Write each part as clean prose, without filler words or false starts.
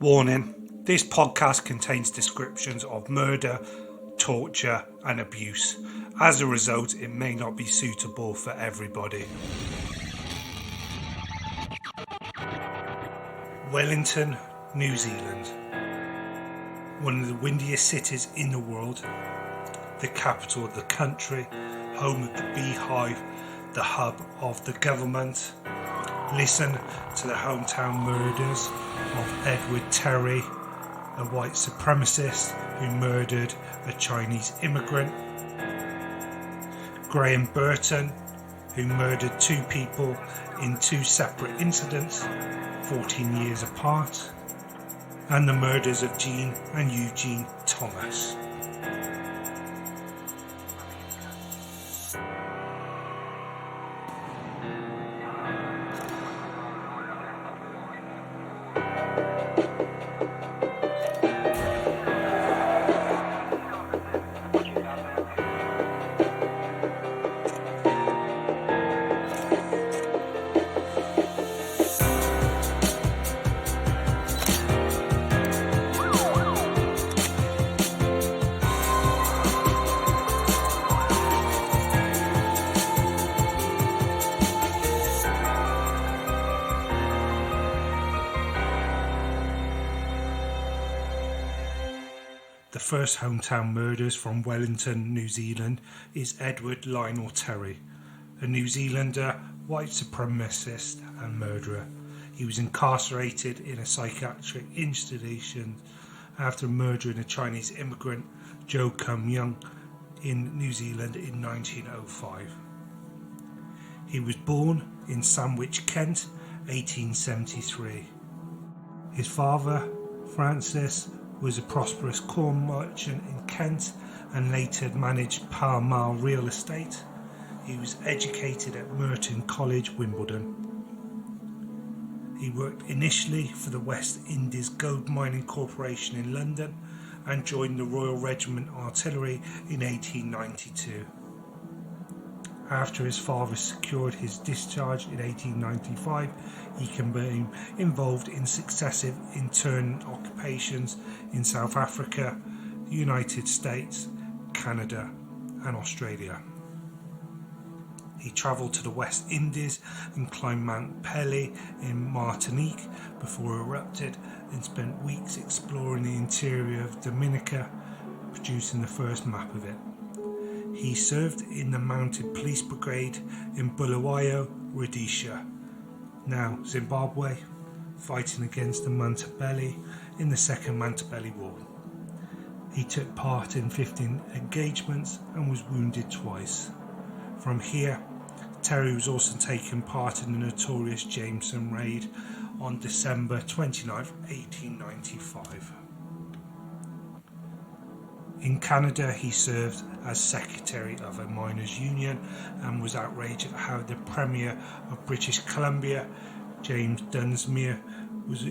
Warning: this podcast contains descriptions of murder, torture and abuse. As a result, it may not be suitable for everybody. Wellington, New Zealand. One of the windiest cities in the world, the capital of the country, home of the Beehive, the hub of the government. Listen to the hometown murders of Edward Terry, a white supremacist who murdered a Chinese immigrant. Graeme Burton, who murdered two people in two separate incidents, 14 years apart. And the murders of Jean and Eugene Thomas. The first hometown murders from Wellington, New Zealand is Edward Lionel Terry, a New Zealander, white supremacist and murderer. He was incarcerated in a psychiatric institution after murdering a Chinese immigrant, Joe Kum Young, in New Zealand in 1905. He was born in Sandwich, Kent, 1873. His father, Francis, was a prosperous corn merchant in Kent and later managed Pall Mall real estate. He was educated at Merton College, Wimbledon. He worked initially for the West Indies Gold Mining Corporation in London and joined the Royal Regiment Artillery in 1892. After his father secured his discharge in 1895, he became involved in successive internment occupations in South Africa, the United States, Canada and Australia. He travelled to the West Indies and climbed Mount Pelly in Martinique before it erupted and spent weeks exploring the interior of Dominica, producing the first map of it. He served in the Mounted Police Brigade in Bulawayo, Rhodesia, now Zimbabwe, fighting against the Matabele in the Second Matabele War. He took part in 15 engagements and was wounded twice. From here, Terry was also taking part in the notorious Jameson Raid on December 29, 1895. In Canada, he served as secretary of a miners' union and was outraged at how the Premier of British Columbia, James Dunsmuir,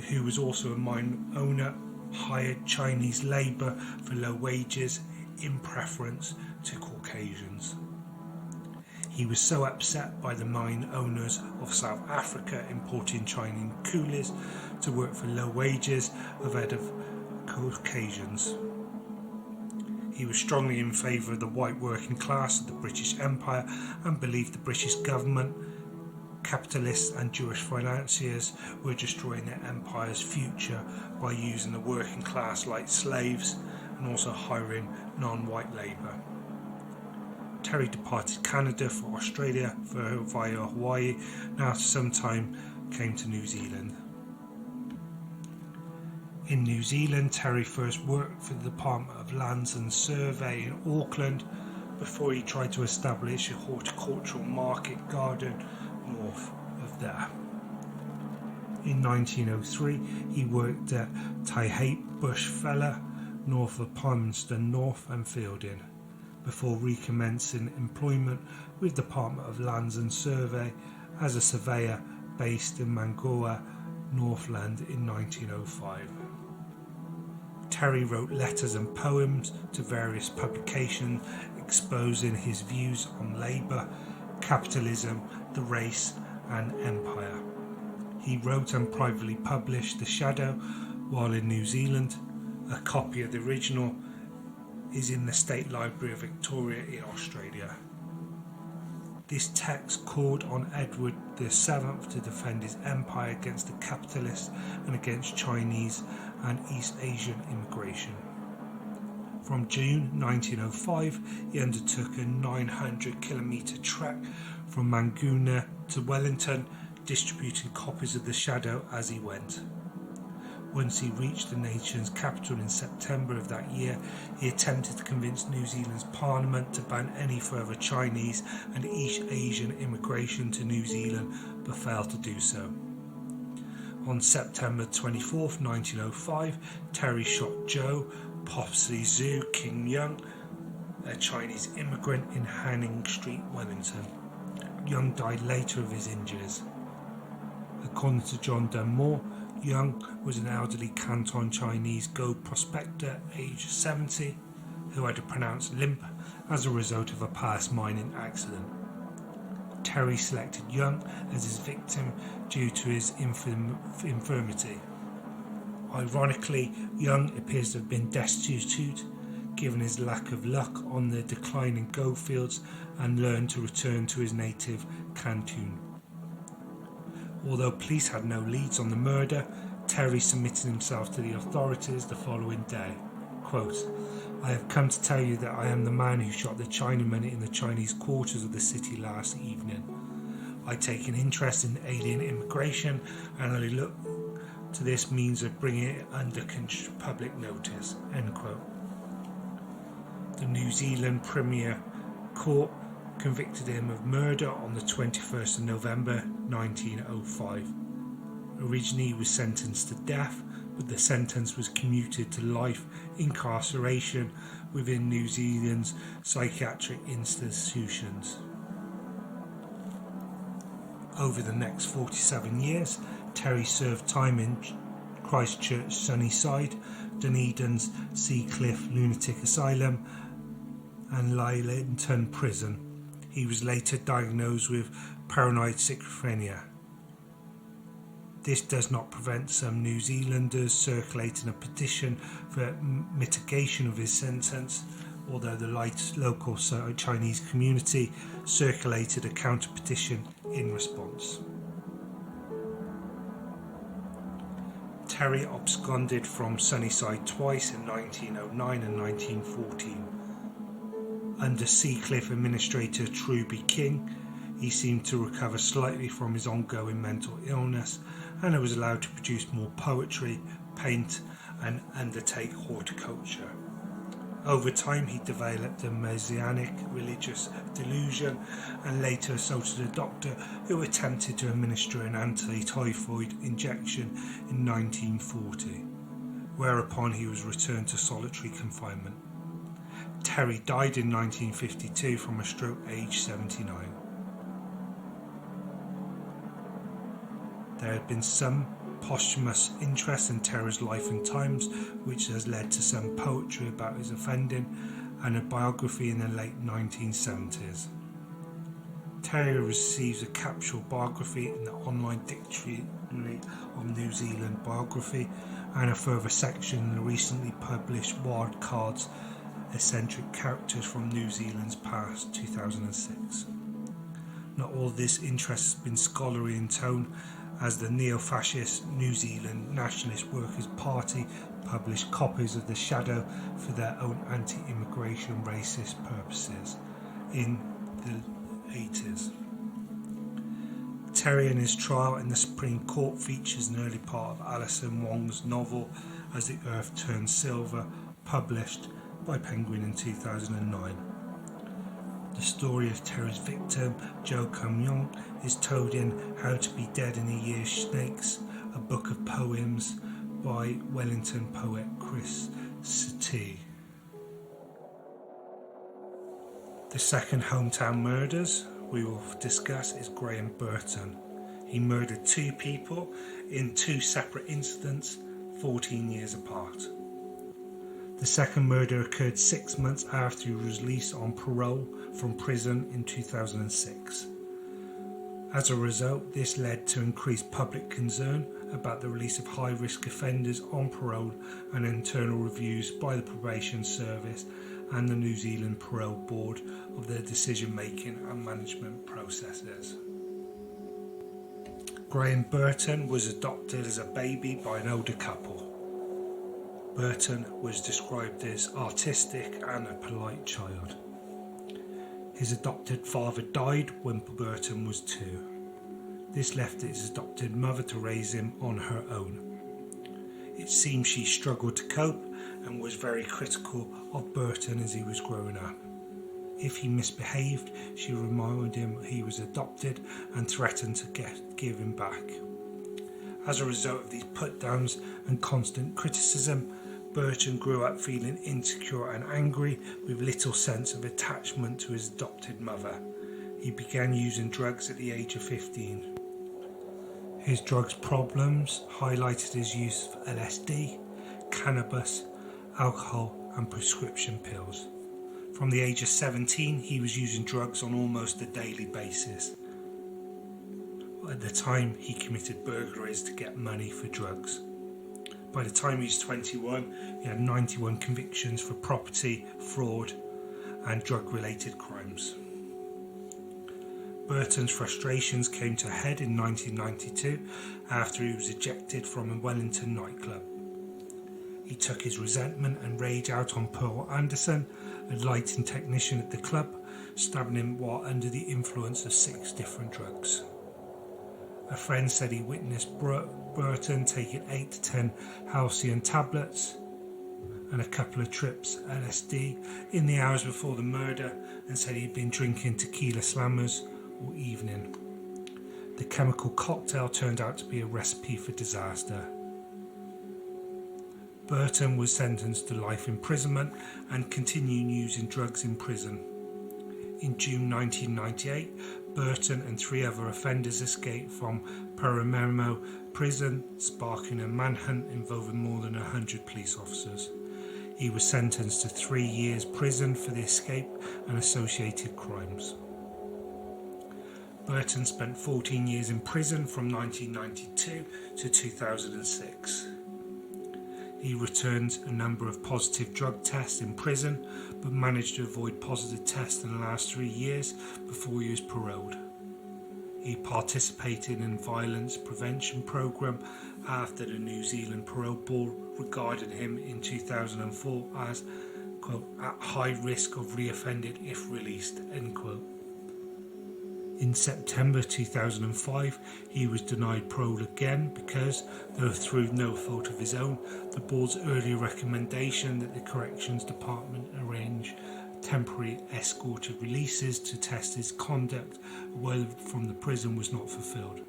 who was also a mine owner, hired Chinese labour for low wages in preference to Caucasians. He was so upset by the mine owners of South Africa importing Chinese coolies to work for low wages ahead of Caucasians. He was strongly in favour of the white working class of the British Empire and believed the British government, capitalists and Jewish financiers were destroying their empire's future by using the working class like slaves and also hiring non-white labour. Terry departed Canada for Australia via Hawaii and after some time came to New Zealand. In New Zealand, Terry first worked for the Department of Lands and Survey in Auckland before he tried to establish a horticultural market garden north of there. In 1903, he worked at Taihape Bush Fella, north of Palmerston North and Fielding, before recommencing employment with the Department of Lands and Survey as a surveyor based in Mangoa, Northland in 1905. Terry wrote letters and poems to various publications exposing his views on labour, capitalism, the race and empire. He wrote and privately published The Shadow while in New Zealand, a copy of the original is in the State Library of Victoria in Australia. This text called on Edward VII to defend his empire against the capitalists and against Chinese and East Asian immigration. From June 1905, he undertook a 900-kilometre trek from Manguna to Wellington, distributing copies of The Shadow as he went. Once he reached the nation's capital in September of that year, he attempted to convince New Zealand's parliament to ban any further Chinese and East Asian immigration to New Zealand, but failed to do so. On September 24, 1905, Terry shot Joe Popsy Zhu King Young, a Chinese immigrant, in Hanning Street, Wellington. Young died later of his injuries. According to John Dunmore, Young was an elderly Canton Chinese gold prospector aged 70 who had a pronounced limp as a result of a past mining accident. Terry selected Young as his victim due to his infirmity. Ironically, Young appears to have been destitute given his lack of luck on the declining gold fields and learned to return to his native Canton. Although police had no leads on the murder, Terry submitted himself to the authorities the following day. Quote, "I have come to tell you that I am the man who shot the Chinaman in the Chinese quarters of the city last evening. I take an interest in alien immigration and I look to this means of bringing it under public notice." End quote. The New Zealand Premier Court convicted him of murder on the 21st of November 1905. Originally he was sentenced to death, but the sentence was commuted to life incarceration within New Zealand's psychiatric institutions. Over the next 47 years, Terry served time in Christchurch Sunnyside, Dunedin's Seacliff Lunatic Asylum and Wellington Prison. He was later diagnosed with paranoid schizophrenia. This does not prevent some New Zealanders circulating a petition for mitigation of his sentence, although the local Chinese community circulated a counter-petition in response. Terry absconded from Sunnyside twice in 1909 and 1914. Under Seacliff Administrator Truby King, he seemed to recover slightly from his ongoing mental illness and was allowed to produce more poetry, paint and undertake horticulture. Over time he developed a messianic religious delusion and later assaulted a doctor who attempted to administer an anti-typhoid injection in 1940, whereupon he was returned to solitary confinement. Terry died in 1952 from a stroke aged 79. There had been some posthumous interest in Terry's life and times, which has led to some poetry about his offending and a biography in the late 1970s. Terry receives a capsule biography in the online dictionary of New Zealand biography and a further section in the recently published Wild Cards Eccentric Characters from New Zealand's Past 2006. Not all this interest has been scholarly in tone, as the neo-fascist New Zealand Nationalist Workers' Party published copies of The Shadow for their own anti-immigration racist purposes in the 80s. Terry and his trial in the Supreme Court features an early part of Alison Wong's novel As the Earth Turns Silver, published by Penguin in 2009. The story of Terry's victim, Joe Kum Yong, is told in How to Be Dead in a Year Snakes, a book of poems by Wellington poet Chris Satie. The second hometown murders we will discuss is Graeme Burton. He murdered two people in two separate incidents 14 years apart. The second murder occurred 6 months after he was released on parole from prison in 2006. As a result, this led to increased public concern about the release of high-risk offenders on parole and internal reviews by the Probation Service and the New Zealand Parole Board of their decision-making and management processes. Graeme Burton was adopted as a baby by an older couple. Burton was described as artistic and a polite child. His adopted father died when Burton was 2. This left his adopted mother to raise him on her own. It seems she struggled to cope and was very critical of Burton as he was growing up. If he misbehaved, she reminded him he was adopted and threatened to give him back. As a result of these put-downs and constant criticism, Burton grew up feeling insecure and angry with little sense of attachment to his adopted mother. He began using drugs at the age of 15. His drugs problems highlighted his use of LSD, cannabis, alcohol and prescription pills. From the age of 17, he was using drugs on almost a daily basis. At the time, he committed burglaries to get money for drugs. By the time he was 21, he had 91 convictions for property, fraud and drug-related crimes. Burton's frustrations came to a head in 1992 after he was ejected from a Wellington nightclub. He took his resentment and rage out on Pearl Anderson, a lighting technician at the club, stabbing him while under the influence of 6 different drugs. A friend said he witnessed Burton taking 8 to 10 halcyon tablets and a couple of trips LSD in the hours before the murder, and said he'd been drinking tequila slammers all evening. The chemical cocktail turned out to be a recipe for disaster. Burton was sentenced to life imprisonment and continued using drugs in prison. In June 1998, Burton and 3 other offenders escaped from Paramaribo prison, sparking a manhunt involving more than 100 police officers. He was sentenced to 3 years prison for the escape and associated crimes. Burton spent 14 years in prison from 1992 to 2006. He returned a number of positive drug tests in prison, but managed to avoid positive tests in the last 3 years before he was paroled. He participated in a violence prevention program after the New Zealand Parole Board regarded him in 2004 as, quote, at high risk of reoffending if released, end quote. In September 2005, he was denied parole again because, though through no fault of his own, the board's earlier recommendation that the Corrections Department arrange temporary escorted releases to test his conduct away from the prison was not fulfilled.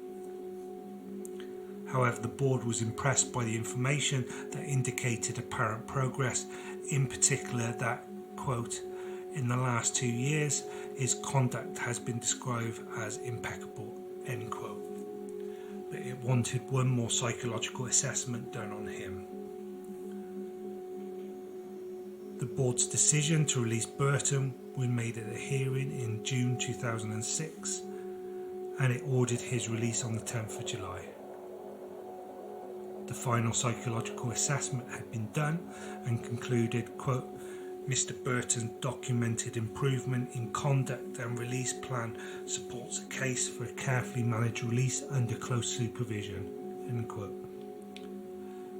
However, the board was impressed by the information that indicated apparent progress, in particular that, quote, in the last 2 years, his conduct has been described as impeccable, end quote. But it wanted one more psychological assessment done on him. The board's decision to release Burton was made at a hearing in June 2006, and it ordered his release on the 10th of July. The final psychological assessment had been done and concluded, quote, Mr. Burton's documented improvement in conduct and release plan supports a case for a carefully managed release under close supervision, end quote.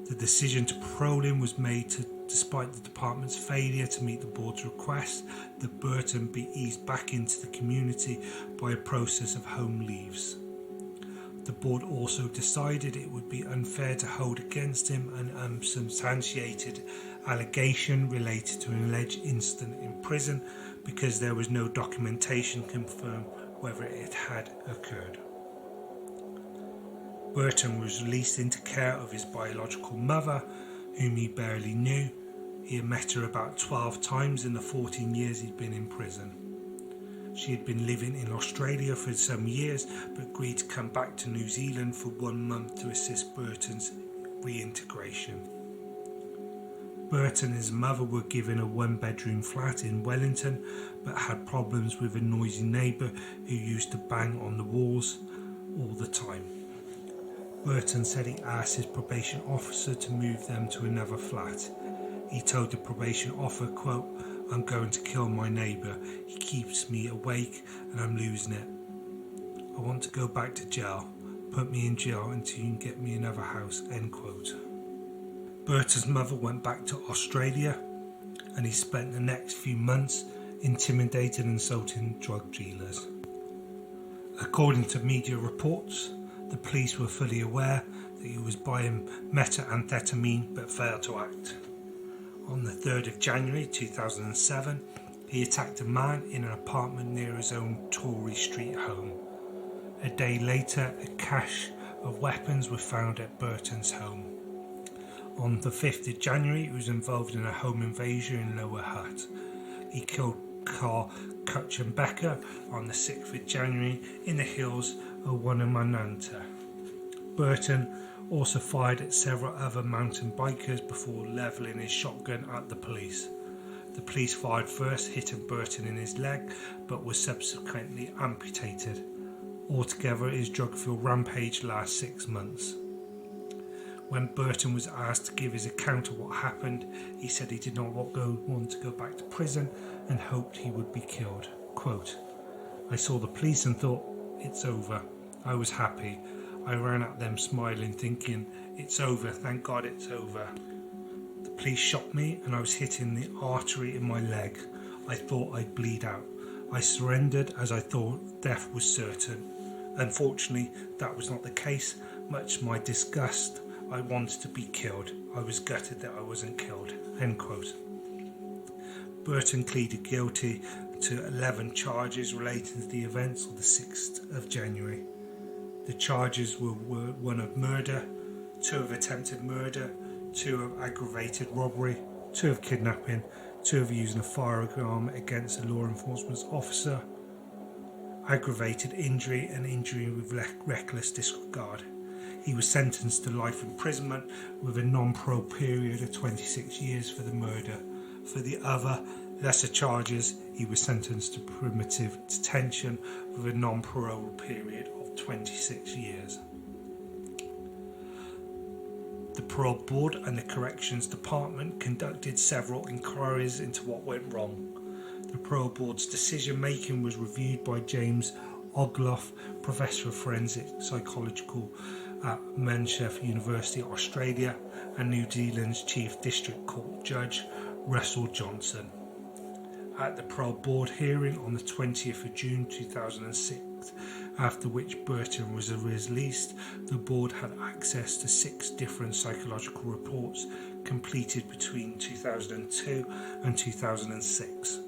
The decision to parole him was made despite the department's failure to meet the board's request that Burton be eased back into the community by a process of home leaves. The board also decided it would be unfair to hold against him an unsubstantiated allegation related to an alleged incident in prison because there was no documentation confirmed whether it had occurred. Burton was released into care of his biological mother, whom he barely knew. He had met her about 12 times in the 14 years he'd been in prison. She had been living in Australia for some years, but agreed to come back to New Zealand for 1 month to assist Burton's reintegration. Burton and his mother were given a 1-bedroom flat in Wellington, but had problems with a noisy neighbour who used to bang on the walls all the time. Burton said he asked his probation officer to move them to another flat. He told the probation officer, quote, "I'm going to kill my neighbour. He keeps me awake and I'm losing it. I want to go back to jail. Put me in jail until you can get me another house," end quote. Burton's mother went back to Australia and he spent the next few months intimidating and insulting drug dealers. According to media reports, the police were fully aware that he was buying methamphetamine but failed to act. On the 3rd of January 2007, he attacked a man in an apartment near his own Tory Street home. A day later, a cache of weapons were found at Burton's home. On the 5th of January, he was involved in a home invasion in Lower Hutt. He killed Carl Kutchenbecker on the 6th of January in the hills of Wonammananta. Burton also fired at several other mountain bikers before levelling his shotgun at the police. The police fired first, hitting Burton in his leg, but was subsequently amputated. Altogether, his drug-fueled rampage lasted 6 months. When Burton was asked to give his account of what happened, he said he did not want to go back to prison and hoped he would be killed. Quote, "I saw the police and thought, it's over. I was happy. I ran at them smiling, thinking, it's over, thank God it's over. The police shot me and I was hitting the artery in my leg. I thought I'd bleed out. I surrendered as I thought death was certain. Unfortunately, that was not the case. Much to my disgust, I wanted to be killed. I was gutted that I wasn't killed." End quote. Burton pleaded guilty to 11 charges relating to the events of the 6th of January. The charges were one of murder, 2 of attempted murder, 2 of aggravated robbery, 2 of kidnapping, 2 of using a firearm against a law enforcement officer, aggravated injury and injury with reckless disregard. He was sentenced to life imprisonment with a non-parole period of 26 years for the murder. For the other lesser charges, he was sentenced to primitive detention with a non-parole period of 26 years. The Parole Board and the Corrections Department conducted several inquiries into what went wrong. The Parole Board's decision making was reviewed by James Ogloff, Professor of Forensic Psychology at Monash University, Australia, and New Zealand's Chief District Court Judge, Russell Johnson. At the Parole Board hearing on the 20th of June 2006, after which Burton was released, the board had access to 6 different psychological reports completed between 2002 and 2006.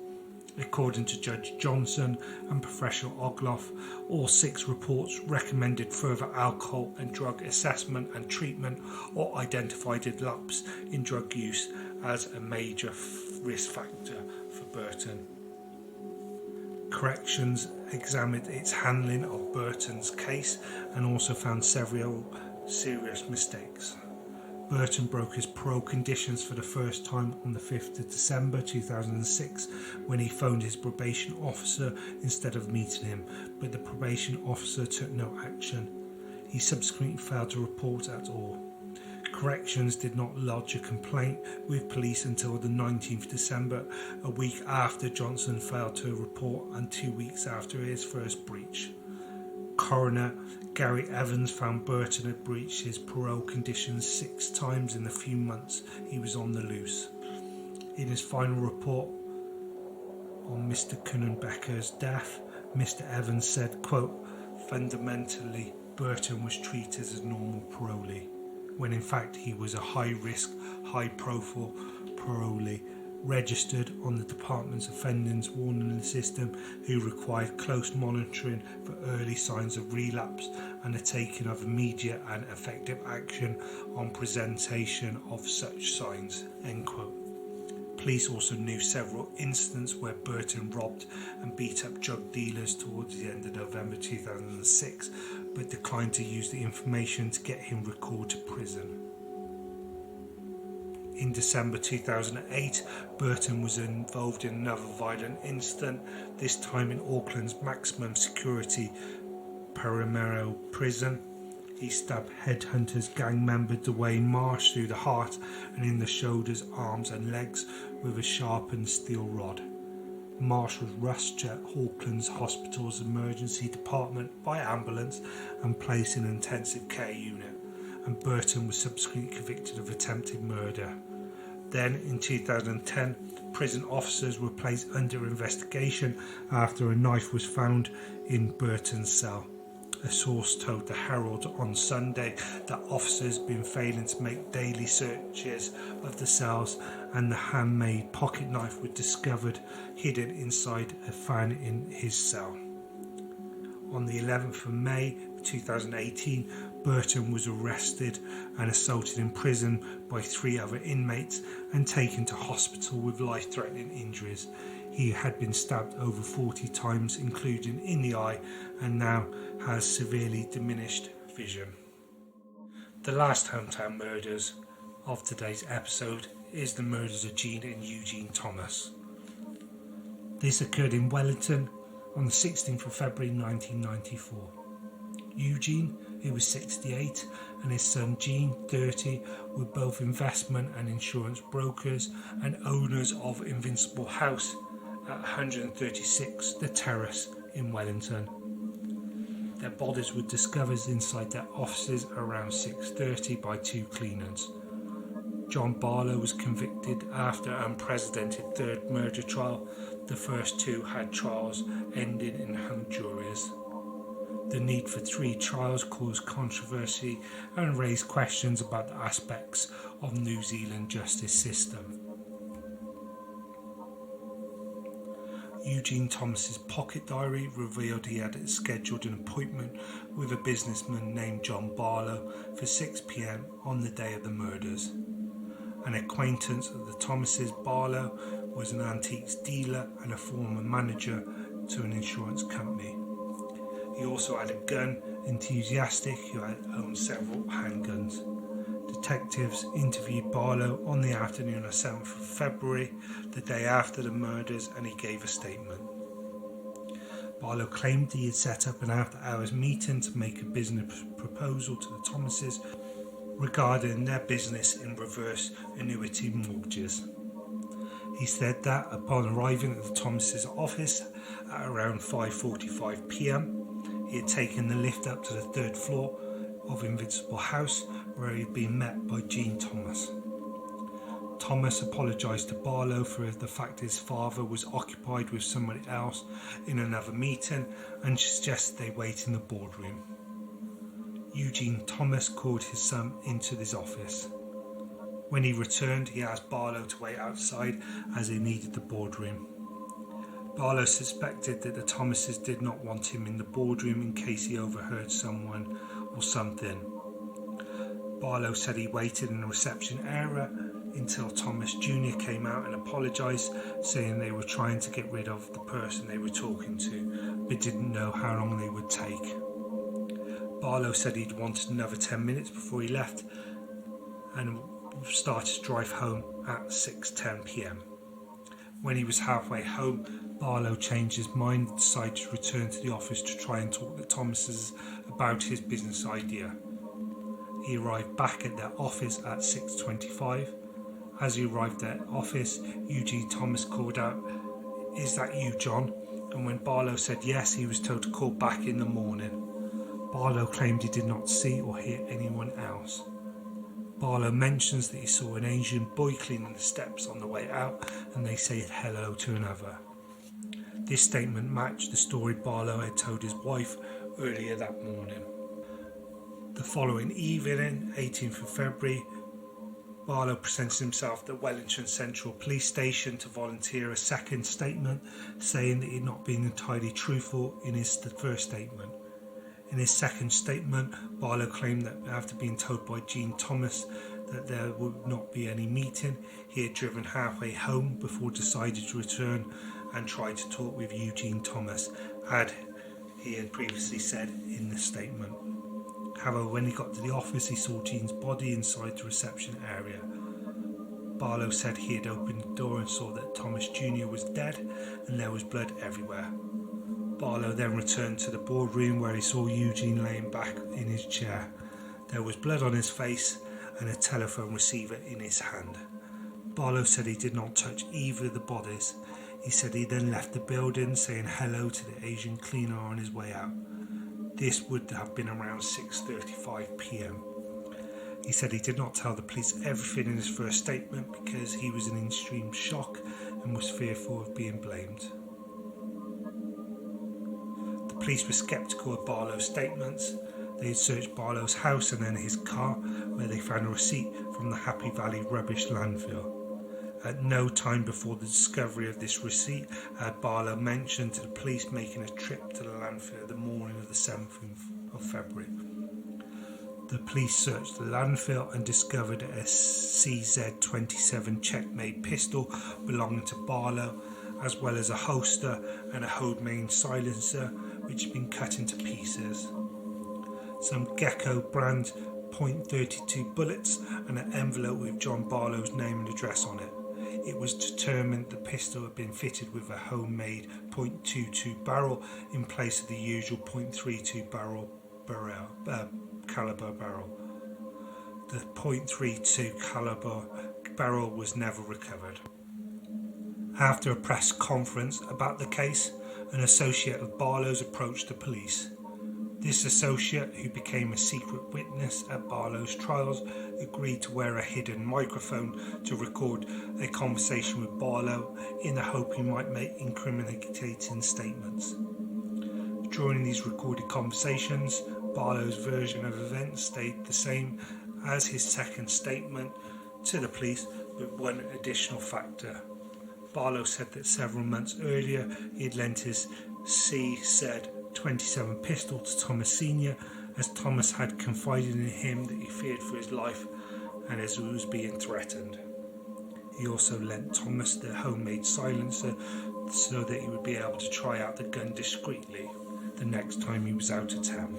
According to Judge Johnson and Professor Ogloff, all 6 reports recommended further alcohol and drug assessment and treatment or identified a lapse in drug use as a major risk factor for Burton. Corrections examined its handling of Burton's case and also found several serious mistakes. Burton broke his parole conditions for the first time on the 5th of December 2006 when he phoned his probation officer instead of meeting him, but the probation officer took no action. He subsequently failed to report at all. Corrections did not lodge a complaint with police until the 19th of December, a week after Johnson failed to report and 2 weeks after his first breach. Coroner Gary Evans found Burton had breached his parole conditions 6 times in the few months he was on the loose. In his final report on Mr. Kutchenbecker's death, Mr. Evans said, quote, "Fundamentally, Burton was treated as a normal parolee, when in fact he was a high-risk, high-profile parolee registered on the department's offenders warning system who required close monitoring for early signs of relapse and the taking of immediate and effective action on presentation of such signs." End quote. Police also knew several incidents where Burton robbed and beat up drug dealers towards the end of November 2006, but declined to use the information to get him recalled to prison. In December 2008, Burton was involved in another violent incident, this time in Auckland's maximum security Parramatta prison. He stabbed headhunters gang member Dwayne Marsh through the heart and in the shoulders, arms and legs with a sharpened steel rod. Marsh was rushed to Auckland's hospital's emergency department by ambulance and placed in an intensive care unit, and Burton was subsequently convicted of attempted murder. Then, in 2010, prison officers were placed under investigation after a knife was found in Burton's cell. A source told the Herald on Sunday that officers had been failing to make daily searches of the cells, and the handmade pocket knife was discovered hidden inside a fan in his cell. On the 11th of May 2018, Burton was arrested and assaulted in prison by 3 other inmates and taken to hospital with life-threatening injuries. He had been stabbed over 40 times, including in the eye, and now has severely diminished vision. The last hometown murders of today's episode is the murders of Jean and Eugene Thomas. This occurred in Wellington on the 16th of February 1994. Eugene, who was 68, and his son Jean, 30, were both investment and insurance brokers and owners of Invincible House at 136 The Terrace in Wellington. Their bodies were discovered inside their offices around 6:30 by 2 cleaners. John Barlow was convicted after an unprecedented third murder trial. The first 2 had trials ending in hung juries. The need for 3 trials caused controversy and raised questions about the aspects of New Zealand justice system. Eugene Thomas's pocket diary revealed he had scheduled an appointment with a businessman named John Barlow for 6 p.m. on the day of the murders. An acquaintance of the Thomases, Barlow was an antiques dealer and a former manager to an insurance company. He also had a gun enthusiast who had owned several handguns. Detectives interviewed Barlow on the afternoon of 7th of February, the day after the murders, and he gave a statement. Barlow claimed he had set up an after-hours meeting to make a business proposal to the Thomases regarding their business in reverse annuity mortgages. He said that upon arriving at the Thomases' office at around 5:45 p.m, he had taken the lift up to the 3rd floor of Invincible House, where he had been met by Jean Thomas. Thomas apologised to Barlow for the fact his father was occupied with somebody else in another meeting and suggested they wait in the boardroom. Eugene Thomas called his son into his office. When he returned, he asked Barlow to wait outside as he needed the boardroom. Barlow suspected that the Thomases did not want him in the boardroom in case he overheard someone or something. Barlow said he waited in the reception area until Thomas Jr. came out and apologised, saying they were trying to get rid of the person they were talking to, but didn't know how long they would take. Barlow said he'd wanted another 10 minutes before he left and started to drive home at 6:10 p.m. When he was halfway home, Barlow changed his mind and decided to return to the office to try and talk to the Thomases about his business idea. He arrived back at their office at 6:25. As he arrived at their office, Eugene Thomas called out, "Is that you, John?" And when Barlow said yes, he was told to call back in the morning. Barlow claimed he did not see or hear anyone else. Barlow mentions that he saw an Asian boy cleaning the steps on the way out, and they said hello to another. This statement matched the story Barlow had told his wife earlier that morning. The following evening, 18th of February, Barlow presented himself at the Wellington Central Police Station to volunteer a second statement, saying that he had not been entirely truthful in his first statement. In his second statement, Barlow claimed that after being told by Jean Thomas that there would not be any meeting, he had driven halfway home before deciding to return and try to talk with Eugene Thomas, as he had previously said in the statement. However, when he got to the office, he saw Jean's body inside the reception area. Barlow said he had opened the door and saw that Thomas Jr. was dead and there was blood everywhere. Barlow then returned to the boardroom where he saw Eugene laying back in his chair. There was blood on his face and a telephone receiver in his hand. Barlow said he did not touch either of the bodies. He said he then left the building saying hello to the Asian cleaner on his way out. This would have been around 6:35 p.m. He said he did not tell the police everything in his first statement because he was in extreme shock and was fearful of being blamed. The police were sceptical of Barlow's statements. They had searched Barlow's house and then his car, where they found a receipt from the Happy Valley rubbish landfill. At no time before the discovery of this receipt had Barlow mentioned to the police making a trip to the landfill the morning of the 7th of February. The police searched the landfill and discovered a CZ-27 checkmate pistol belonging to Barlow, as well as a holster and a homemade silencer which had been cut into pieces. Some Gecko brand .32 bullets and an envelope with John Barlow's name and address on it. It was determined the pistol had been fitted with a homemade .22 barrel in place of the usual .32 caliber barrel. The .32 caliber barrel was never recovered. After a press conference about the case, an associate of Barlow's approached the police. This associate, who became a secret witness at Barlow's trials, agreed to wear a hidden microphone to record a conversation with Barlow in the hope he might make incriminating statements. During these recorded conversations, Barlow's version of events stayed the same as his second statement to the police, with one additional factor. Barlow said that several months earlier he had lent his CZ-27 pistol to Thomas Sr., as Thomas had confided in him that he feared for his life and as he was being threatened. He also lent Thomas the homemade silencer so that he would be able to try out the gun discreetly the next time he was out of town.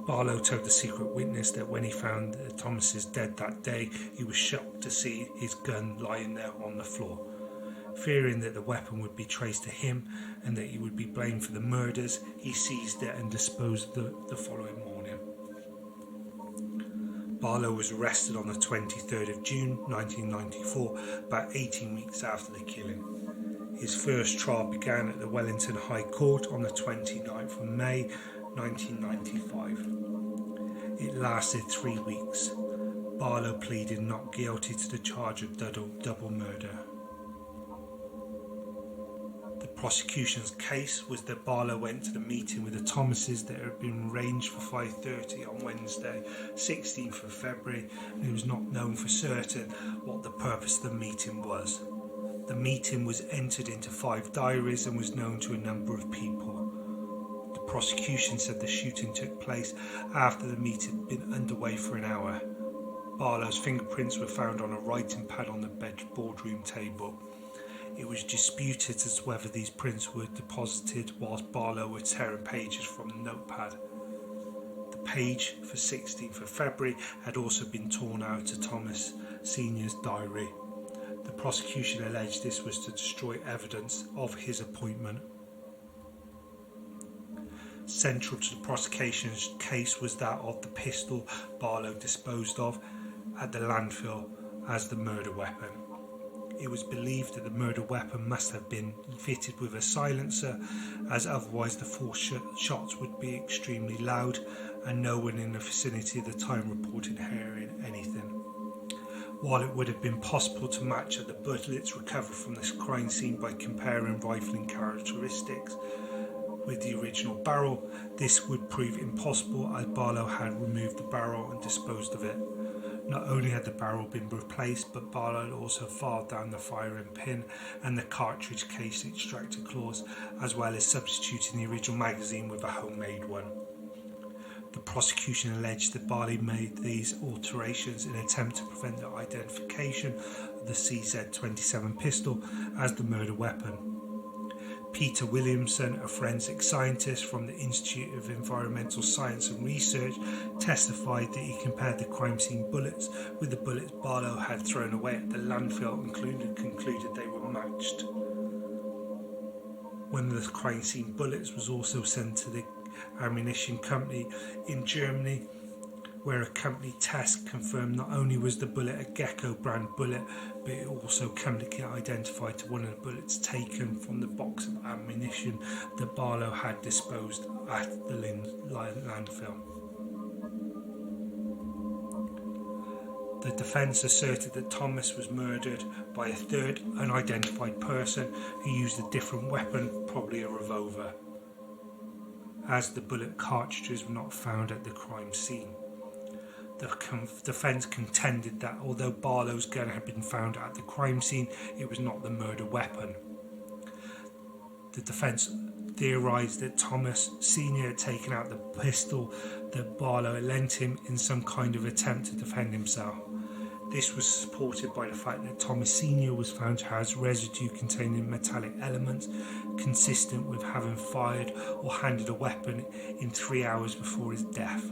Barlow told the secret witness that when he found Thomas's dead that day, he was shocked to see his gun lying there on the floor. Fearing that the weapon would be traced to him and that he would be blamed for the murders, he seized it and disposed of it the following morning. Barlow was arrested on the 23rd of June 1994, about 18 weeks after the killing. His first trial began at the Wellington High Court on the 29th of May 1995. It lasted 3 weeks. Barlow pleaded not guilty to the charge of double murder. The prosecution's case was that Barlow went to the meeting with the Thomases that had been arranged for 5:30 on Wednesday, 16th of February, and it was not known for certain what the purpose of the meeting was. The meeting was entered into 5 diaries and was known to a number of people. The prosecution said the shooting took place after the meeting had been underway for an hour. Barlow's fingerprints were found on a writing pad on the boardroom table. It was disputed as to whether these prints were deposited whilst Barlow was tearing pages from the notepad. The page for 16th of February had also been torn out of Thomas Sr.'s diary. The prosecution alleged this was to destroy evidence of his appointment. Central to the prosecution's case was that of the pistol Barlow disposed of at the landfill as the murder weapon. It was believed that the murder weapon must have been fitted with a silencer, as otherwise the 4 shots would be extremely loud, and no one in the vicinity at the time reported hearing anything. While it would have been possible to match the bullets recovered from this crime scene by comparing rifling characteristics with the original barrel, this would prove impossible as Barlow had removed the barrel and disposed of it. Not only had the barrel been replaced, but Barlow had also filed down the firing pin and the cartridge case extractor claws, as well as substituting the original magazine with a homemade one. The prosecution alleged that Barlow made these alterations in an attempt to prevent the identification of the CZ-27 pistol as the murder weapon. Peter Williamson, a forensic scientist from the Institute of Environmental Science and Research, testified that he compared the crime scene bullets with the bullets Barlow had thrown away at the landfill and concluded they were matched. One of the crime scene bullets was also sent to the ammunition company in Germany, where a company test confirmed not only was the bullet a Gecko brand bullet, but it also chemically identified to one of the bullets taken from the box of ammunition that Barlow had disposed at the landfill. The defence asserted that Thomas was murdered by a third unidentified person who used a different weapon, probably a revolver, as the bullet cartridges were not found at the crime scene. The defence contended that although Barlow's gun had been found at the crime scene, it was not the murder weapon. The defence theorised that Thomas Sr. had taken out the pistol that Barlow had lent him in some kind of attempt to defend himself. This was supported by the fact that Thomas Sr. was found to have residue containing metallic elements consistent with having fired or handled a weapon in 3 hours before his death.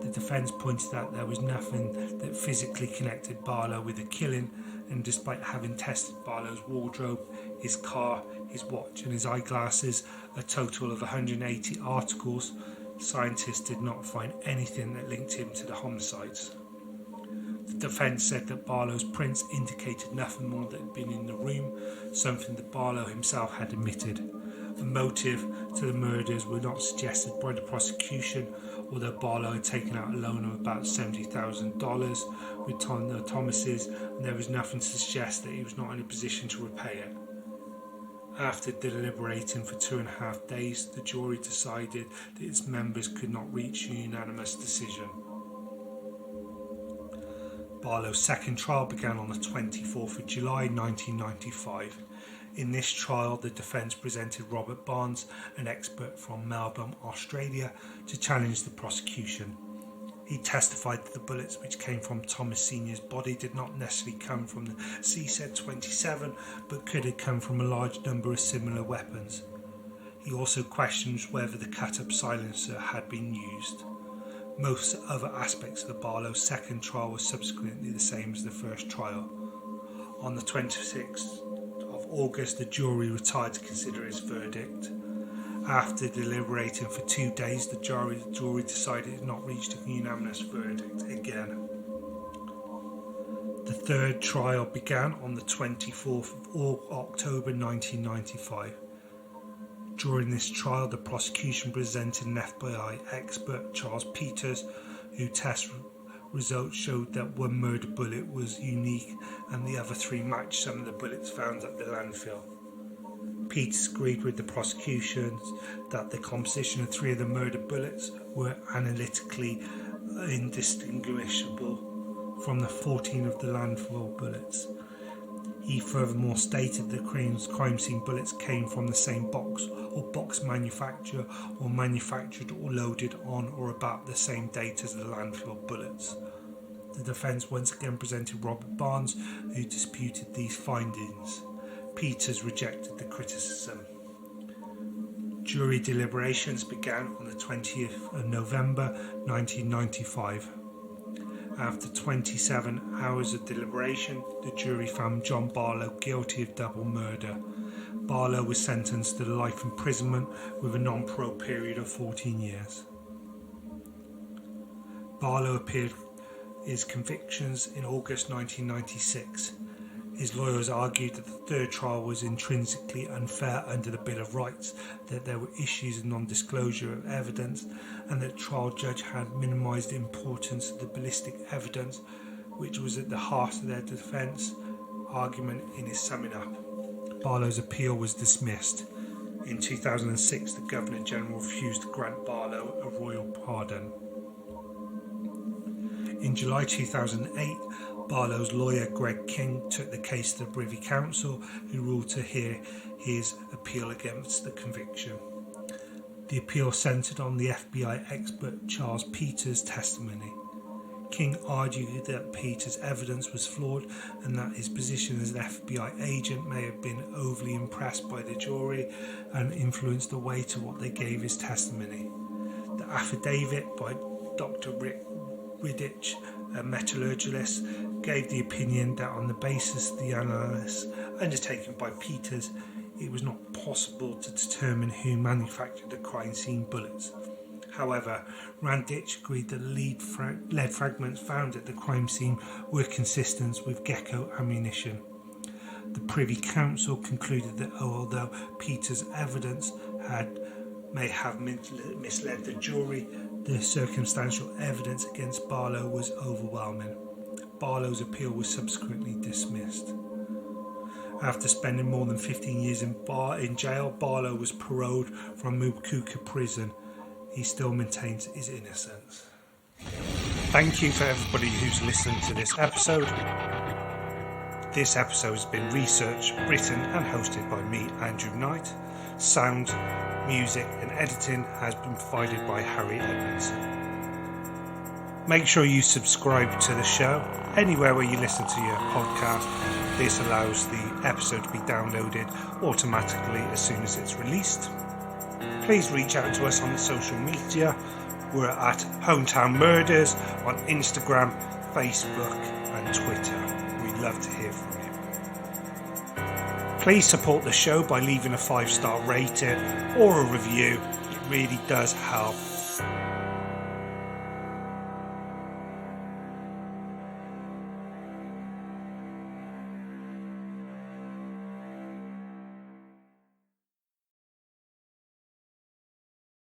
The defence pointed out there was nothing that physically connected Barlow with the killing, and despite having tested Barlow's wardrobe, his car, his watch and his eyeglasses, a total of 180 articles, scientists did not find anything that linked him to the homicides. The defence said that Barlow's prints indicated nothing more than had been in the room, something that Barlow himself had admitted. A motive to the murders were not suggested by the prosecution, although Barlow had taken out a loan of about $70,000 with the Thomases, and there was nothing to suggest that he was not in a position to repay it. After deliberating for 2.5 days, the jury decided that its members could not reach a unanimous decision. Barlow's second trial began on the 24th of July 1995. In this trial, the defence presented Robert Barnes, an expert from Melbourne, Australia, to challenge the prosecution. He testified that the bullets which came from Thomas Sr.'s body did not necessarily come from the CZ-27, but could have come from a large number of similar weapons. He also questioned whether the cut-up silencer had been used. Most other aspects of the Barlow second trial were subsequently the same as the first trial. On the 26th of August, the jury retired to consider his verdict. After deliberating for 2 days, the jury decided it not reached a unanimous verdict again. The third trial began on the 24th of October 1995. During this trial, the prosecution presented an FBI expert, Charles Peters, whose test results showed that one murder bullet was unique and the other 3 matched some of the bullets found at the landfill. Peters agreed with the prosecution that the composition of 3 of the murder bullets were analytically indistinguishable from the 14 of the landfill bullets. He furthermore stated the crime scene bullets came from the same box or box manufacturer or manufactured or loaded on or about the same date as the landfill bullets. The defence once again presented Robert Barnes, who disputed these findings. Peters rejected the criticism. Jury deliberations began on the 20th of November 1995. After 27 hours of deliberation, the jury found John Barlow guilty of double murder. Barlow was sentenced to life imprisonment with a non-parole period of 14 years. Barlow appealed his convictions in August 1996. His lawyers argued that the third trial was intrinsically unfair under the Bill of Rights, that there were issues of non-disclosure of evidence, and that the trial judge had minimised the importance of the ballistic evidence, which was at the heart of their defence argument in his summing up. Barlow's appeal was dismissed. In 2006, the Governor-General refused to grant Barlow a royal pardon. In July 2008, Barlow's lawyer Greg King took the case to the Privy Council, who ruled to hear his appeal against the conviction. The appeal centred on the FBI expert Charles Peters' testimony. King argued that Peters' evidence was flawed and that his position as an FBI agent may have been overly impressed by the jury and influenced the weight of what they gave his testimony. The affidavit by Dr. Rick Riddich, a metallurgist, gave the opinion that on the basis of the analysis undertaken by Peters, it was not possible to determine who manufactured the crime scene bullets. However, Randitch agreed that lead fragments found at the crime scene were consistent with Gecko ammunition. The Privy Council concluded that although Peter's evidence may have misled the jury, the circumstantial evidence against Barlow was overwhelming. Barlow's appeal was subsequently dismissed. After spending more than 15 years in jail, Barlow was paroled from Mukuka prison. He still maintains his innocence. Thank you for everybody who's listened to this episode. This episode has been researched, written and hosted by me, Andrew Knight. Sound, music and editing has been provided by Harry Edmondson. Make sure you subscribe to the show anywhere where you listen to your podcast. This allows the episode to be downloaded automatically as soon as it's released. Please reach out to us on the social media. We're at Hometown Murders on Instagram, Facebook and Twitter. We'd love to hear from you. Please support the show by leaving a 5-star rating or a review. It really does help.